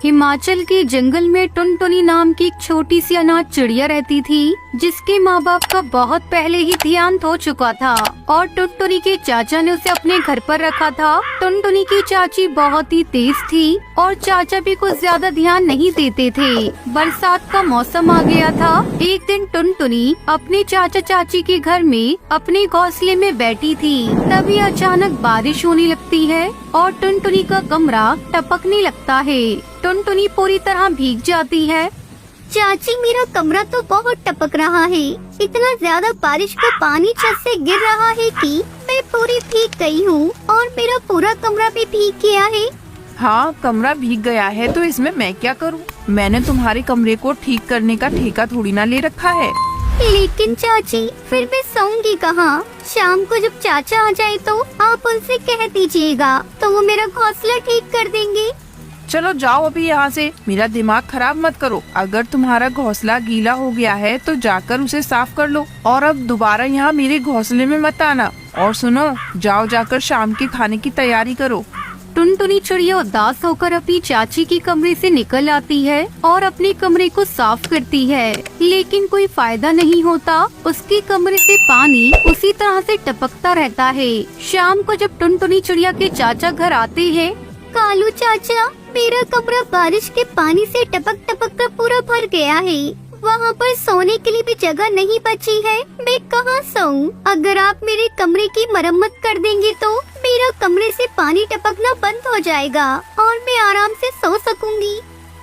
हिमाचल के जंगल में टुनटुनी नाम की एक छोटी सी अनाथ चिड़िया रहती थी, जिसके माँ बाप का बहुत पहले ही देहांत हो चुका था और टुनटुनी के चाचा ने उसे अपने घर पर रखा था। टुनटुनी की चाची बहुत ही तेज थी और चाचा भी कुछ ज्यादा ध्यान नहीं देते थे। बरसात का मौसम आ गया था। एक दिन टुनटुनी अपने चाचा चाची के घर में अपने घोंसले में बैठी थी। तभी अचानक बारिश होने लगती है और टुनटुनी का कमरा टपकने लगता है। टुनटुनी पूरी तरह भीग जाती है। चाची, मेरा कमरा तो बहुत टपक रहा है। इतना ज्यादा बारिश का पानी छत से गिर रहा है कि मैं पूरी भीग गई हूँ और मेरा पूरा कमरा भी भीग गया है। हाँ, कमरा भीग गया है तो इसमें मैं क्या करूँ? मैंने तुम्हारे कमरे को ठीक करने का ठेका थोड़ी ना ले रखा है। लेकिन चाची, फिर मैं सोऊंगी कहाँ? शाम को जब चाचा आ जाए तो आप उनसे कह दीजिएगा, तो वो मेरा घोंसला ठीक कर देंगे। चलो जाओ अभी यहाँ से, मेरा दिमाग खराब मत करो। अगर तुम्हारा घोंसला गीला हो गया है तो जाकर उसे साफ कर लो और अब दोबारा यहाँ मेरे घोंसले में मत आना। और सुनो, जाओ जाकर शाम के खाने की तैयारी करो। टुनटुनी चिड़िया उदास होकर अपनी चाची के कमरे से निकल आती है और अपने कमरे को साफ करती है, लेकिन कोई फायदा नहीं होता। उसके कमरे से पानी उसी तरह से टपकता रहता है। शाम को जब टुनटुनी चिड़िया के चाचा घर आते हैं, कालू चाचा, मेरा कमरा बारिश के पानी से टपक टपक कर पूरा भर गया है। वहाँ पर सोने के लिए भी जगह नहीं बची है। मैं कहाँ सोऊं? अगर आप मेरे कमरे की मरम्मत कर देंगे तो मेरा कमरे से पानी टपकना बंद हो जाएगा और मैं आराम से सो सकूंगी।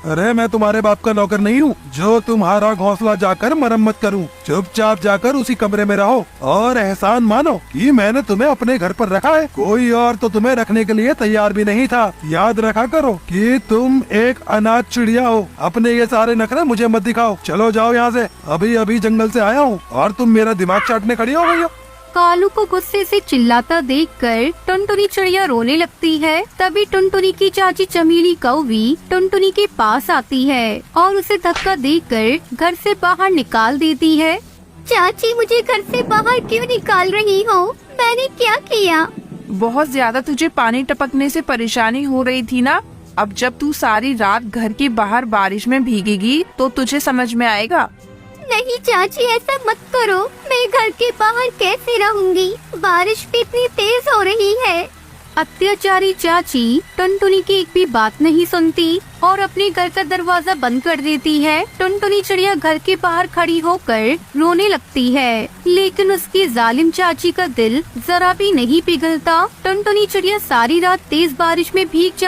अरे मैं तुम्हारे बाप का नौकर नहीं हूँ जो तुम्हारा घोंसला जाकर मरम्मत करूँ। चुपचाप जाकर उसी कमरे में रहो और एहसान मानो कि मैंने तुम्हें अपने घर पर रखा है। कोई और तो तुम्हें रखने के लिए तैयार भी नहीं था। याद रखा करो कि तुम एक अनाथ चिड़िया हो। अपने ये सारे नखरे मुझे मत दिखाओ। चलो जाओ यहाँ से, अभी अभी जंगल से आया हूँ और तुम मेरा दिमाग चाटने खड़ी हो गई हो। कालू को गुस्से से चिल्लाता देखकर टुनटुनी चिड़िया रोने लगती है। तभी टुनटुनी की चाची चमेली कौवी टुनटुनी के पास आती है और उसे धक्का देकर घर से बाहर निकाल देती है। चाची, मुझे घर से बाहर क्यों निकाल रही हो? मैंने क्या किया? बहुत ज्यादा तुझे पानी टपकने से परेशानी हो रही थी ना? अब जब तू सारी रात घर के बाहर बारिश में भीगेगी तो तुझे समझ में आएगा। नहीं चाची, ऐसा मत करो। मैं घर के बाहर कैसे रहूंगी? बारिश भी इतनी तेज हो रही है। अत्याचारी चाची टुनटुनी की एक भी बात नहीं सुनती और अपने घर का दरवाजा बंद कर देती है। टुनटुनी चिड़िया घर के बाहर खड़ी होकर रोने लगती है, लेकिन उसकी जालिम चाची का दिल जरा भी नहीं पिघलता। टुनटुनी चिड़िया सारी रात तेज बारिश में भीग जाती